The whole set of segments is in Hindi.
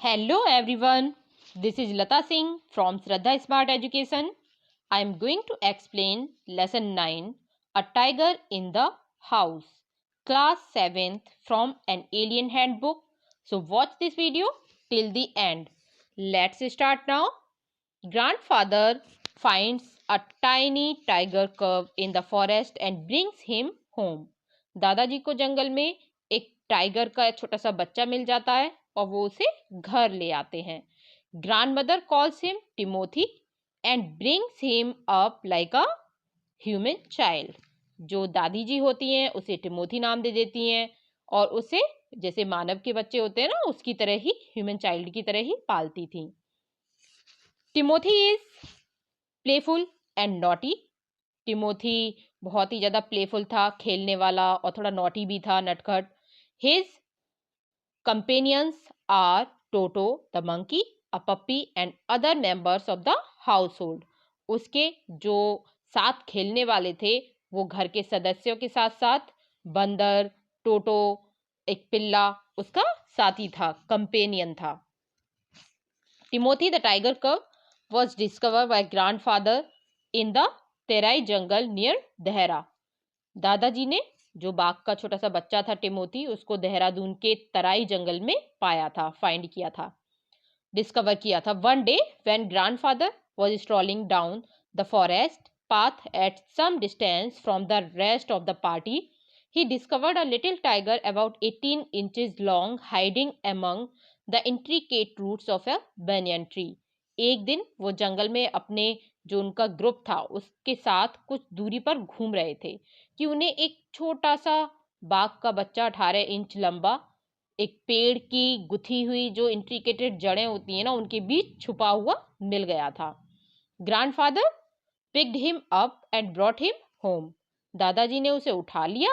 Hello everyone, this is Lata Singh from Shraddha Smart Education. I am going to explain lesson 9, A Tiger in the House, class 7th from an alien handbook. So watch this video till the end. Let's start now. Grandfather finds a tiny tiger cub in the forest and brings him home. दादाजी को जंगल में एक टाइगर का छोटा सा बच्चा मिल जाता है और वो उसे घर ले आते हैं. Grandmother calls him Timothy and brings him up like a human child. जो दादी जी होती हैं उसे टिमोथी नाम दे देती हैं और उसे जैसे मानव के बच्चे होते हैं ना उसकी तरह ही, ह्यूमन चाइल्ड की तरह ही पालती थी. Timothy is playful and naughty. Timothy बहुत ही ज़्यादा प्लेफुल था, खेलने वाला, और थोड़ा नॉटी भी था, नटखट. His companions are Toto the monkey, a puppy and other members of the household. उसके जो साथ खेलने वाले थे वो घर के सदस्यों के साथ साथ बंदर, टोटो, एक पिल्ला उसका साथी था, कंपेनियन था. टिमोथी द टाइगर कब was discovered by grandfather in the Terai jungle near Dehra. दादाजी ने जो बाघ का छोटा सा बच्चा था टिमोथी, उसको देहरादून के तराई जंगल में पाया था, फाइंड किया था, डिस्कवर किया था. One day when grandfather was strolling down the forest path at some distance from the rest of the party, he discovered a little tiger about 18 inches long hiding among the intricate roots of a banyan tree. एक दिन वो जंगल में अपने जो उनका ग्रुप था उसके साथ कुछ दूरी पर घूम रहे थे कि उन्हें एक छोटा सा बाघ का बच्चा 18 इंच लंबा एक पेड़ की गुथी हुई जो इंट्रिकेटेड जड़ें होती हैं ना उनके बीच छुपा हुआ मिल गया था. Grandfather picked him up and brought him home. दादाजी ने उसे उठा लिया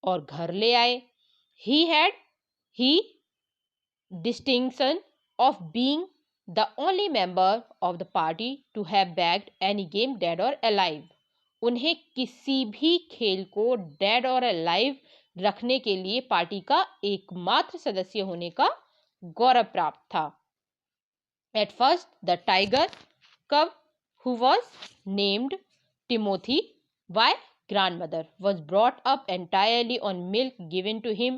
और घर ले आए. He distinction of being the only member of the party to have bagged any game dead or alive. उन्हें किसी भी खेल को डेड और अलाइव रखने के लिए पार्टी का एकमात्र सदस्य होने का गौरव प्राप्त था. At first, the tiger cub, who was named Timothy by grandmother, was brought up entirely on milk given to him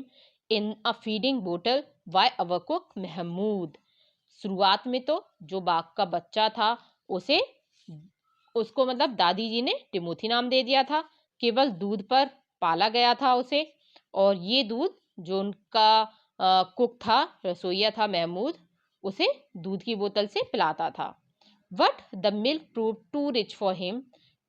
in a feeding bottle by our cook Mahmood. शुरुआत में तो जो बाघ का बच्चा था उसको मतलब दादी जी ने टिमोथी नाम दे दिया था. केवल दूध पर पाला गया था उसे, और ये दूध जो उनका कुक था, रसोइया था महमूद, उसे दूध की बोतल से पिलाता था. But the milk proved too rich for him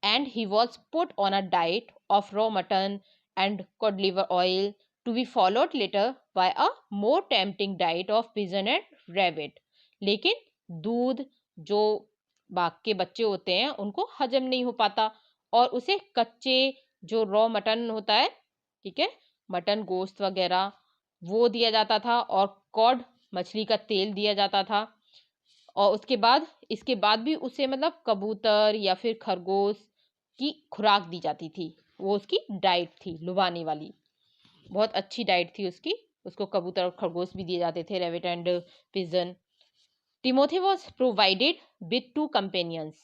and he was put on a diet of raw mutton and cod liver oil, to be followed later by a more tempting diet of pigeon and rabbit. लेकिन दूध जो बाघ के बच्चे होते हैं उनको हजम नहीं हो पाता और उसे कच्चे जो रॉ मटन होता है, ठीक है, मटन गोश्त वगैरह वो दिया जाता था और कॉड मछली का तेल दिया जाता था. और इसके बाद भी उसे मतलब कबूतर या फिर खरगोश की खुराक दी जाती थी. वो उसकी डाइट थी लुभाने वाली, बहुत अच्छी डाइट थी उसकी. उसको कबूतर और खरगोश भी दिए जाते थे, rebate and pigeon. Timothy was provided with 2 companions,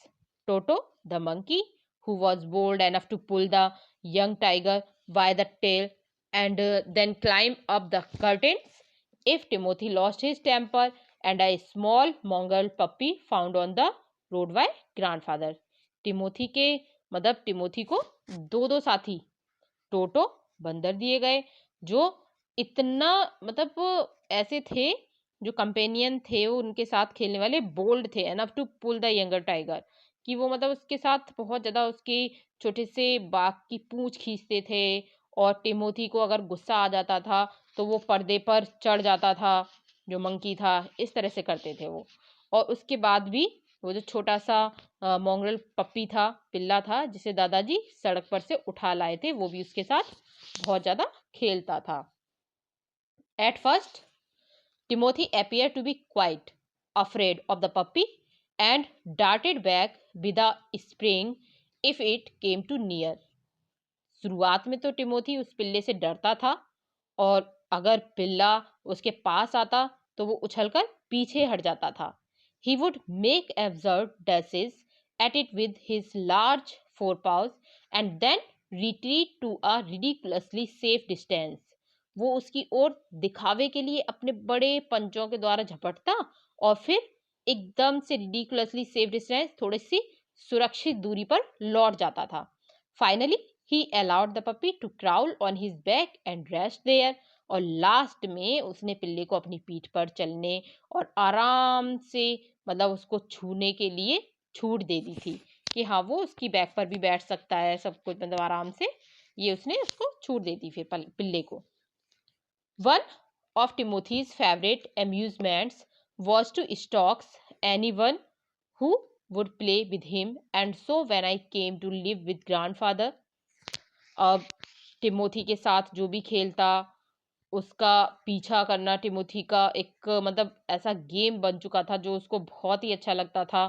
toto the monkey, who was bold enough to pull the young tiger by the tail and then climb up the curtains if Timothy lost his temper, and a small mongrel puppy found on the road by grandfather. Timothy के मतलब टिमोथी को दो साथी टोटो बंदर दिए गए जो इतना मतलब ऐसे थे, जो कंपेनियन थे वो उनके साथ खेलने वाले, बोल्ड थे enough to pull the younger tiger, कि वो मतलब उसके साथ बहुत ज़्यादा उसके छोटे से बाघ की पूंछ खींचते थे. और टिमोथी को अगर गुस्सा आ जाता था तो वो पर्दे पर चढ़ जाता था, जो मंकी था, इस तरह से करते थे वो. और उसके बाद भी वो जो छोटा सा मोंगरल पप्पी था, पिल्ला था, जिसे दादाजी सड़क पर से उठा लाए थे, वो भी उसके साथ बहुत ज़्यादा खेलता था. At first, Timothy appeared to be quite afraid of the puppy and darted back with a spring if it came too near. शुरुआत में तो टिमोथी उस पिल्ले से डरता था और अगर पिल्ला उसके पास आता तो वो उछलकर पीछे हट जाता था। He would make absurd dashes at it with his large forepaws and then retreat to a ridiculously safe distance. वो उसकी ओर दिखावे के लिए अपने बड़े पंजों के द्वारा झपटता और फिर एकदम से ridiculously safe distance, थोड़ी सी सुरक्षित दूरी पर लौट जाता था। Finally, he allowed the puppy to crawl on his back and rest there. और लास्ट में उसने पिल्ले को अपनी पीठ पर चलने और आराम से मतलब उसको छूने के लिए छूट दे दी थी कि हाँ वो उसकी बैक पर भी बैठ सकता है, सब कुछ मतलब आराम से, ये उसने उसको छूट दे दी फिर पिल्ले को। One of Timothy's favorite amusements was to stalk anyone who would play with him, and so when I came to live with grandfather, अब टिमोथी के साथ जो भी खेलता उसका पीछा करना टिमोथी का एक मतलब ऐसा गेम बन चुका था जो उसको बहुत ही अच्छा लगता था।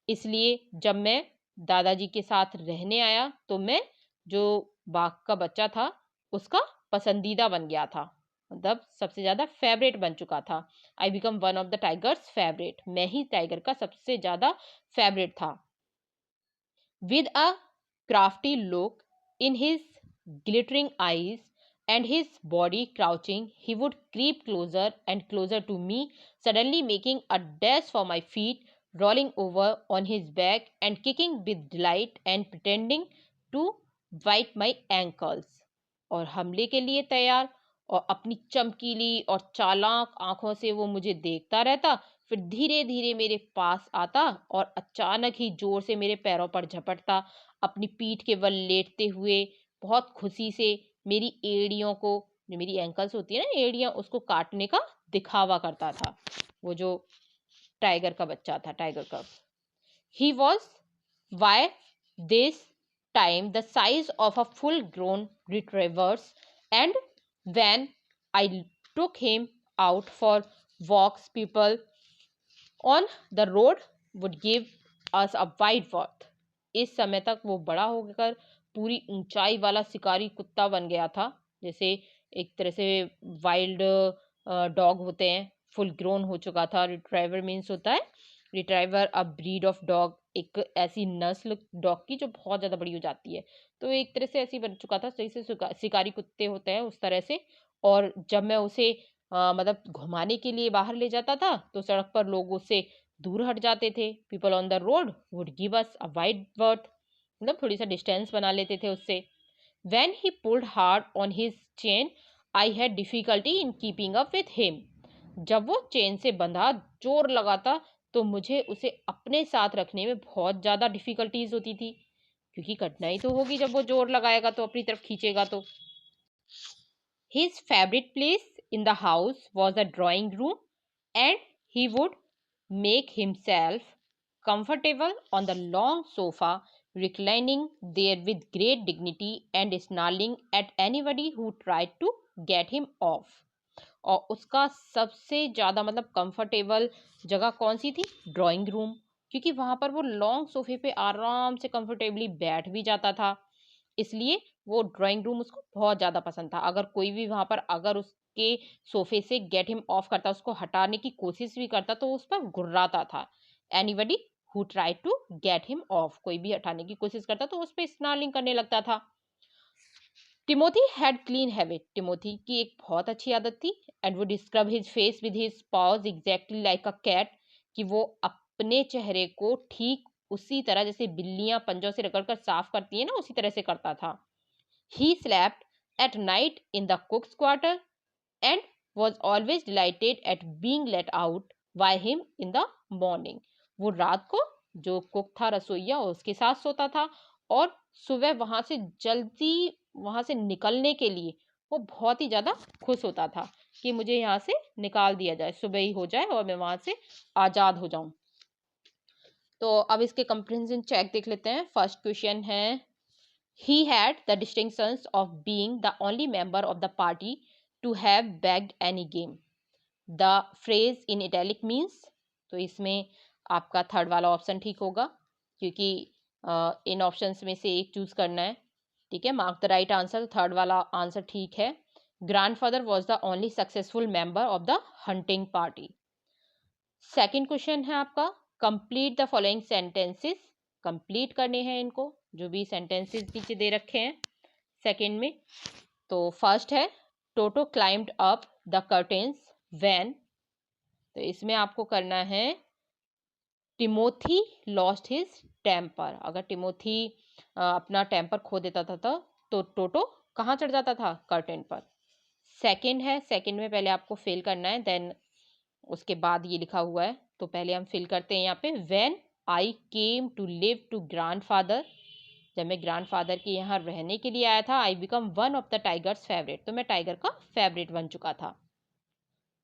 इसलिए जब मैं दादाजी के साथ रहने आया तो मैं जो बाघ का बच्चा था उसका पसंदीदा बन गया था, मतलब सबसे ज़्यादा फेवरेट बन चुका था। I become one of the tigers favourite, मैं ही टाइगर का सबसे ज़्यादा फेवरेट था। With a crafty look in his glittering eyes and his body crouching, he would creep closer and closer to me, suddenly making a dash for my feet, rolling over on his back and kicking with delight and pretending to bite my ankles. और हमले के लिए तैयार, और अपनी चमकीली और चालाक आंखों से वो मुझे देखता रहता, फिर धीरे धीरे मेरे पास आता और अचानक ही जोर से मेरे पैरों पर झपटता, अपनी पीठ के बल लेटते हुए बहुत खुशी से मेरी एड़ियों को, जो मेरी एंकल्स होती है ना एड़ियां, उसको काटने का दिखावा करता था वो जो टाइगर का बच्चा था, tiger cub. He was by this time the size of a full grown retrievers, and when I took him out for walks, people on the road would give us a wide berth. इस समय तक वो बड़ा होकर पूरी ऊंचाई वाला शिकारी कुत्ता बन गया था, जैसे एक तरह से वाइल्ड डॉग होते हैं, फुल ग्रोन हो चुका था। रिट्राइवर मीन्स होता है, retriever a breed of dog, एक ऐसी नस्ल डॉग की जो बहुत ज़्यादा बड़ी हो जाती है, तो एक तरह से ऐसी बन चुका था जैसे शिकारी कुत्ते होते हैं उस तरह से। और जब मैं उसे मतलब घुमाने के लिए बाहर ले जाता था तो सड़क पर लोग उससे दूर हट जाते थे। People on the road would give us a wide birth, मतलब थोड़ी सा डिस्टेंस बना लेते थे उससे। When he pulled hard on his chain, I had difficulty in keeping up with him. जब वो चेन से बंधा जोर लगाता तो मुझे उसे अपने साथ रखने में बहुत ज़्यादा डिफिकल्टीज होती थी, क्योंकि कठिनाई तो होगी जब वो जोर लगाएगा तो अपनी तरफ खींचेगा तो। His favorite place in the house was the drawing room, and he would make himself comfortable on the long sofa, reclining there with great dignity and snarling at anybody who tried to get him off. और उसका सबसे ज़्यादा मतलब कंफर्टेबल जगह कौन सी थी? ड्राइंग रूम, क्योंकि वहाँ पर वो लॉन्ग सोफे पे आराम से कंफर्टेबली बैठ भी जाता था, इसलिए वो ड्राइंग रूम उसको बहुत ज़्यादा पसंद था। अगर कोई भी वहाँ पर अगर उसके सोफे से गेट हिम ऑफ करता, उसको हटाने की कोशिश भी करता, तो उस पर गुर्राता था। Anybody who try to get him off, कोई भी हटाने की कोशिश करता तो उस पर स्नार्लिंग करने लगता था। Timothy had clean habit, Timothy की एक बहुत अच्छी आदत थी। And would scrub his face with his paws exactly like a cat, कि वो अपने चेहरे को ठीक उसी तरह जैसे बिल्लियां पंजों से रगड़कर साफ करती है ना, उसी तरह से करता था। He slept at night in the cook's quarter and was always delighted at being let out by him in the morning. वो रात को जो कुक था रसोइया उसके साथ सोता था, और सुबह वहां से जल्दी वहां से निकलने के लिए वो बहुत ही ज्यादा खुश होता था कि मुझे यहाँ से निकाल दिया जाए, सुबह ही हो जाए और मैं वहां से आजाद हो जाऊं। तो अब इसके कंप्रिहेंशन चेक देख लेते हैं। फर्स्ट क्वेश्चन है, he had the distinctions of being the only member of the party to have bagged any game. The phrase in italic means, तो इसमें आपका थर्ड वाला ऑप्शन ठीक होगा, क्योंकि इन ऑप्शंस में से एक चूज करना है। ठीक है, mark the right answer, third वाला आंसर ठीक है। grandfather was the only successful member of the hunting party. Second question है आपका, complete the following sentences, complete करने हैं इनको, जो भी सेंटेंसेस नीचे दे रखे हैं सेकेंड में। तो फर्स्ट है Toto climbed up the curtains when, तो इसमें आपको करना है टिमोथी लॉस्ट हिज टेम्पर, अगर टिमोथी अपना टेम्पर खो देता था तो टोटो कहाँ चढ़ जाता था, कर्टेन पर। सेकंड है, सेकंड में पहले आपको फिल करना है, देन उसके बाद ये लिखा हुआ है, तो पहले हम फिल करते हैं यहाँ पे, when I came to live to grandfather, जब मैं ग्रैंडफादर के यहाँ रहने के लिए आया था, I become one of the tigers favourite, तो मैं टाइगर का फेवरेट बन चुका था।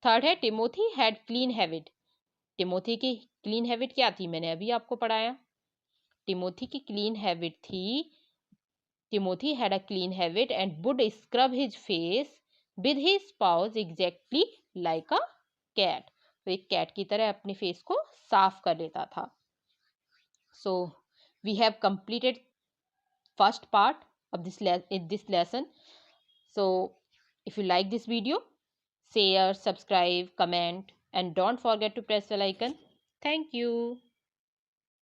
थर्ड है Timothy had clean habit, Timothy की क्लीन हैबिट क्या थी, मैंने अभी आपको पढ़ाया। टिमोथी की क्लीन हैबिट थी, Timothy had a clean habit and would scrub his face with his paws exactly like a cat, तो एक कैट की तरह अपने फेस को साफ कर लेता था। So we have completed first part of this lesson. So if you like this video, share, subscribe, comment, and don't forget to press the icon. Thank you.